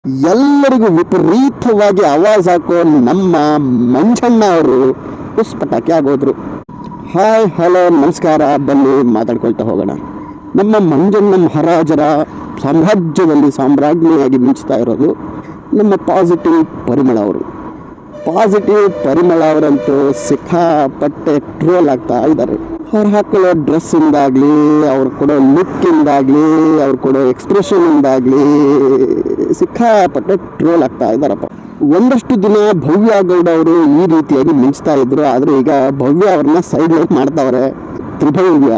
ಎಲ್ಲರಿಗೂ ವಿಪರೀತವಾಗಿ ಆವಾಜ್ ಹಾಕೋ ನಮ್ಮ ಮಂಜಣ್ಣ ಅವರು ಪುಷ್ಪಟಾಕಿ ಆಗೋದ್ರು. ಹಾಯ್ ಹಲೋ ನಮಸ್ಕಾರ, ಬನ್ನಿ ಮಾತಾಡ್ಕೊಳ್ತಾ ಹೋಗೋಣ. ನಮ್ಮ ಮಂಜಣ್ಣ ಮಹಾರಾಜರ ಸಾಮ್ರಾಜ್ಯದಲ್ಲಿ ಸಾಮ್ರಾಜ್ಞಿಯಾಗಿ ಮಿಂಚ್ತಾ ಇರೋದು ನಮ್ಮ ಪಾಸಿಟಿವ್ ಪರಿಮಳ ಅವರು. ಪಾಸಿಟಿವ್ ಪರಿಮಳ ಅವರಂತೂ ಸಿಕ್ಕಾಪಟ್ಟೆ ಟ್ರೋಲ್ ಆಗ್ತಾ ಇದ್ದಾರೆ. ಅವ್ರು ಹಾಕೊಳ್ಳೋ ಡ್ರೆಸ್ಸಿಂದಾಗಲಿ, ಅವ್ರು ಕೊಡೋ ಲುಕ್ಕಿಂದಾಗಲಿ, ಅವ್ರು ಕೊಡೋ ಎಕ್ಸ್ಪ್ರೆಷನ್ನಿಂದಾಗಲಿ ಸಿಕ್ಕಾಪಟ್ಟೆ ಟ್ರೋಲ್ ಆಗ್ತಾ ಇದ್ದಾರಪ್ಪ. ಒಂದಷ್ಟು ದಿನ ಭವ್ಯ ಗೌಡ ಅವರು ಈ ರೀತಿಯಾಗಿ ಮಿಂಚ್ತಾ ಇದ್ರು, ಆದರೆ ಈಗ ಭವ್ಯ ಅವ್ರನ್ನ ಸೈಡ್ ಲೈಟ್ ಮಾಡ್ತಾವ್ರೆ. ತ್ರಿಭವ್ಯ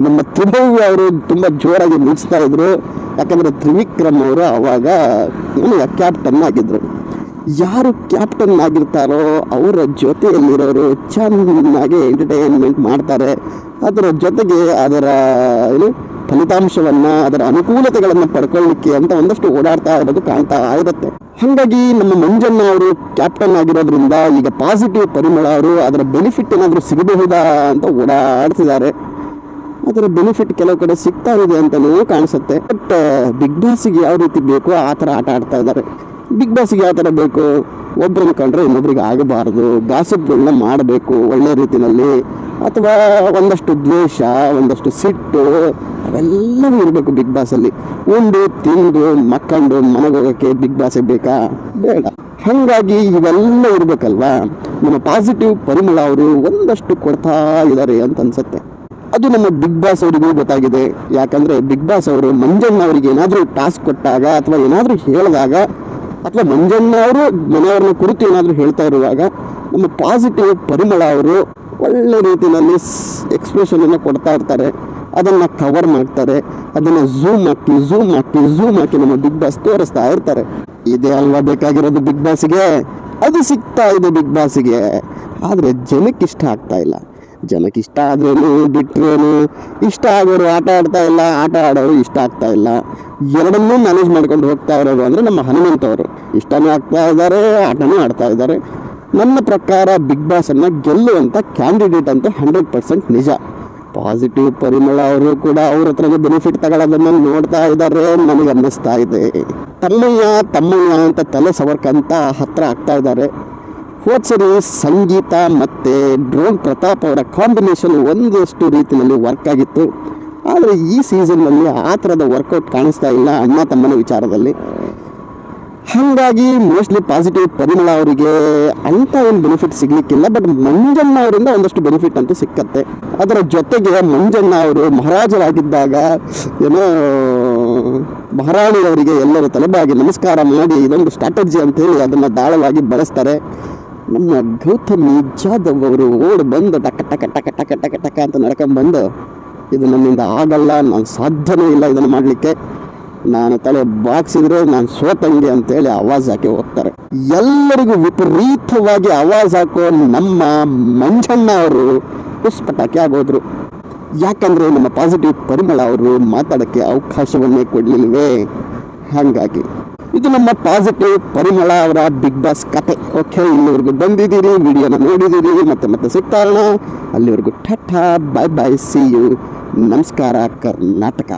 ನಮ್ಮ ತ್ರಿಭವ್ಯ ಅವರು ತುಂಬ ಜೋರಾಗಿ ಮಿಂಚ್ತಾ ಇದ್ರು. ಯಾಕಂದರೆ ತ್ರಿವಿಕ್ರಮ್ ಅವರು ಅವಾಗ ಕ್ಯಾಪ್ಟನ್ ಆಗಿದ್ರು. ಯಾರು ಕ್ಯಾಪ್ಟನ್ ಆಗಿರ್ತಾರೋ ಅವರ ಜೊತೆಯಲ್ಲಿರೋರು ಚೆನ್ನಾಗಿ ಎಂಟರ್ಟೈನ್ಮೆಂಟ್ ಮಾಡ್ತಾರೆ. ಅದರ ಜೊತೆಗೆ ಅದರ ಫಲಿತಾಂಶವನ್ನು, ಅದರ ಅನುಕೂಲತೆಗಳನ್ನು ಪಡ್ಕೊಳ್ಳಿಕ್ಕೆ ಅಂತ ಒಂದಷ್ಟು ಓಡಾಡ್ತಾ ಇರೋದು ಕಾಣ್ತಾ ಇರುತ್ತೆ. ಹಾಗಾಗಿ ನಮ್ಮ ಮಂಜಣ್ಣ ಅವರು ಕ್ಯಾಪ್ಟನ್ ಆಗಿರೋದ್ರಿಂದ ಈಗ ಪಾಸಿಟಿವ್ ಪರಿಮಳ ಅವರು ಅದರ ಬೆನಿಫಿಟ್ ಏನಾದರೂ ಸಿಗಬಹುದಾ ಅಂತ ಓಡಾಡ್ತಿದ್ದಾರೆ. ಅದರ ಬೆನಿಫಿಟ್ ಕೆಲವು ಕಡೆ ಸಿಗ್ತಾ ಇದೆ ಅಂತಲೂ ಕಾಣಿಸುತ್ತೆ. ಬಟ್ ಬಿಗ್ ಬಾಸ್ಗೆ ಯಾವ ರೀತಿ ಬೇಕೋ ಆ ಥರ ಆಟ ಆಡ್ತಾ ಇದ್ದಾರೆ. ಬಿಗ್ ಬಾಸ್ಗೆ ಯಾವ ಥರ ಬೇಕು, ಒಬ್ಬರನ್ನ ಕಂಡ್ರೆ ಇನ್ನೊಬ್ರಿಗೆ ಆಗಬಾರ್ದು, ಗಾಸಿಪ್ಗಳನ್ನ ಮಾಡಬೇಕು ಒಳ್ಳೆ ರೀತಿಯಲ್ಲಿ, ಅಥವಾ ಒಂದಷ್ಟು ದ್ವೇಷ, ಒಂದಷ್ಟು ಸಿಟ್ಟು ಅವೆಲ್ಲವೂ ಇರಬೇಕು ಬಿಗ್ ಬಾಸಲ್ಲಿ. ಉಂಡು ತಿಂದು ಮಕ್ಕಂಡು ಮನೆಗೋಗೋಕ್ಕೆ ಬಿಗ್ ಬಾಸೇ ಬೇಕಾ? ಬೇಡ. ಹಾಗಾಗಿ ಇವೆಲ್ಲ ಇರಬೇಕಲ್ವಾ. ನಮ್ಮ ಪಾಸಿಟಿವ್ ಪರಿಮಳ ಅವರು ಒಂದಷ್ಟು ಕೊಡ್ತಾ ಇದ್ದಾರೆ ಅಂತ ಅನ್ಸುತ್ತೆ. ಅದು ನಮ್ಮ ಬಿಗ್ ಬಾಸ್ ಅವರಿಗೂ ಗೊತ್ತಾಗಿದೆ. ಯಾಕಂದರೆ ಬಿಗ್ ಬಾಸ್ ಅವರು ಮಂಜಣ್ಣ ಅವರಿಗೆ ಏನಾದರೂ ಟಾಸ್ಕ್ ಕೊಟ್ಟಾಗ, ಅಥವಾ ಏನಾದರೂ ಹೇಳಿದಾಗ, ಅಥವಾ ಮಂಜಣ್ಣ ಅವರು ಮನೆಯವ್ರನ್ನ ಕುರಿತು ಏನಾದರೂ ಹೇಳ್ತಾ ಇರುವಾಗ ನಮ್ಮ ಪಾಸಿಟಿವ್ ಪರಿಮಳ ಅವರು ಒಳ್ಳೆ ರೀತಿಯಲ್ಲಿ ಎಕ್ಸ್ಪ್ರೆಷನನ್ನು ಕೊಡ್ತಾ ಇರ್ತಾರೆ. ಅದನ್ನು ಕವರ್ ಮಾಡ್ತಾರೆ, ಅದನ್ನು ಝೂಮ್ ಹಾಕಿ ನಮ್ಮ ಬಿಗ್ ಬಾಸ್ ತೋರಿಸ್ತಾ ಇರ್ತಾರೆ. ಇದೇ ಅಲ್ವಾ ಬೇಕಾಗಿರೋದು ಬಿಗ್ ಬಾಸ್ಗೆ. ಅದು ಸಿಗ್ತಾ ಇದೆ ಬಿಗ್ ಬಾಸ್ಗೆ, ಆದರೆ ಜನಕ್ಕೆ ಇಷ್ಟ ಆಗ್ತಾ ಇಲ್ಲ. ಜನಕ್ಕೆ ಇಷ್ಟ ಆದ್ರೇನು ಬಿಟ್ರೇನು, ಇಷ್ಟ ಆಗೋರು ಆಟ ಆಡ್ತಾ ಇಲ್ಲ, ಆಟ ಆಡೋರು ಇಷ್ಟ ಆಗ್ತಾ ಇಲ್ಲ. ಎರಡನ್ನೂ ಮ್ಯಾನೇಜ್ ಮಾಡ್ಕೊಂಡು ಹೋಗ್ತಾ ಇರೋರು ಅಂದರೆ ನಮ್ಮ ಹನುಮಂತ ಅವರು. ಇಷ್ಟನೂ ಆಗ್ತಾ ಇದ್ದಾರೆ, ಆಟನೂ ಆಡ್ತಾ ಇದ್ದಾರೆ. ನನ್ನ ಪ್ರಕಾರ ಬಿಗ್ ಬಾಸನ್ನು ಗೆಲ್ಲುವಂಥ ಕ್ಯಾಂಡಿಡೇಟ್ ಅಂತ 100% ನಿಜ. ಪಾಸಿಟಿವ್ ಪರಿಮಳ ಅವರು ಕೂಡ ಅವ್ರ ಹತ್ರನೇ ಬೆನಿಫಿಟ್ ತಗೊಳ್ಳೋದನ್ನು ನೋಡ್ತಾ ಇದ್ದಾರೆ, ನನಗೆ ಅನ್ನಿಸ್ತಾ ಇದೆ. ತಮ್ಮಯ್ಯ ಅಂತ ತಲೆ ಸವರ್ಕಂತ ಹತ್ರ ಆಗ್ತಾ ಇದ್ದಾರೆ. ಹೋದ್ಸರಿ ಸಂಗೀತ ಮತ್ತು ಡ್ರೋನ್ ಪ್ರತಾಪ್ ಅವರ ಕಾಂಬಿನೇಷನ್ ಒಂದಷ್ಟು ರೀತಿಯಲ್ಲಿ ವರ್ಕ್ ಆಗಿತ್ತು. ಆದರೆ ಈ ಸೀಸನ್ನಲ್ಲಿ ಆ ಥರದ ವರ್ಕೌಟ್ ಕಾಣಿಸ್ತಾ ಇಲ್ಲ ಅಣ್ಣ ತಮ್ಮನ ವಿಚಾರದಲ್ಲಿ. ಹಾಗಾಗಿ ಮೋಸ್ಟ್ಲಿ ಪಾಸಿಟಿವ್ ಪರಿಮಳ ಅವರಿಗೆ ಅಂಥ ಏನು ಬೆನಿಫಿಟ್ ಸಿಗಲಿಕ್ಕಿಲ್ಲ. ಬಟ್ ಮಂಜಣ್ಣ ಅವರಿಂದ ಒಂದಷ್ಟು ಬೆನಿಫಿಟ್ ಅಂತೂ ಸಿಕ್ಕತ್ತೆ. ಅದರ ಜೊತೆಗೆ ಮಂಜಣ್ಣ ಅವರು ಮಹಾರಾಜರಾಗಿದ್ದಾಗ ಮಹಾರಾಣಿಯವರಿಗೆ ಎಲ್ಲರೂ ತಲೆಬಾಗಿ ನಮಸ್ಕಾರ ಮಾಡಿ ಇದೊಂದು ಸ್ಟ್ರಾಟಜಿ ಅಂತೇಳಿ ಅದನ್ನು ದಾಳವಾಗಿ ಬಳಸ್ತಾರೆ. ನಮ್ಮ ಗೌತಮಿ ಜಾಧವ್ ಅವರು ಓಡಿ ಬಂದು ಟಕ ಟಕ ಟಕ ಟಕ ಟಕ ಟಕ ಅಂತ ನಡ್ಕೊಂಡ್ಬಂದು, ಇದು ನನ್ನಿಂದ ಆಗಲ್ಲ, ನಾನು ಸಾಧ್ಯನೇ ಇಲ್ಲ ಇದನ್ನು ಮಾಡಲಿಕ್ಕೆ, ನಾನು ತಲೆ ಬಾಗ್ಸಿದ್ರೆ ನಾನು ಸೋತಂಗೆ ಅಂತೇಳಿ ಆವಾಜ್ ಹಾಕಿ ಹೋಗ್ತಾರೆ. ಎಲ್ಲರಿಗೂ ವಿಪರೀತವಾಗಿ ಆವಾಜ್ ಹಾಕೋ ನಮ್ಮ ಮಂಜಣ್ಣ ಅವರು ಪುಷ್ಪಟಾಕಿ ಆಗೋದ್ರು. ಯಾಕಂದರೆ ನಮ್ಮ ಪಾಸಿಟಿವ್ ಪರಿಮಳ ಅವರು ಮಾತಾಡೋಕ್ಕೆ ಅವಕಾಶವನ್ನೇ ಕೊಡಲಿಲ್ವೇ. ಹಾಗಾಗಿ ಇದು ನಮ್ಮ ಪಾಸಿಟಿವ್ ಪರಿಮಳ ಅವರ ಬಿಗ್ ಬಾಸ್ ಕತೆ. ಓಕೆ, ಇಲ್ಲಿವರೆಗೂ ಬಂದಿದ್ದೀರಿ, ವಿಡಿಯೋನ ನೋಡಿದ್ದೀರಿ, ಮತ್ತೆ ಸಿಗ್ತಾರೋಣ. ಅಲ್ಲಿವರೆಗೂ ಟಾಟಾ, ಬಾಯ್ ಬಾಯ್, ಸಿ ಯು, ನಮಸ್ಕಾರ ಕರ್ನಾಟಕ.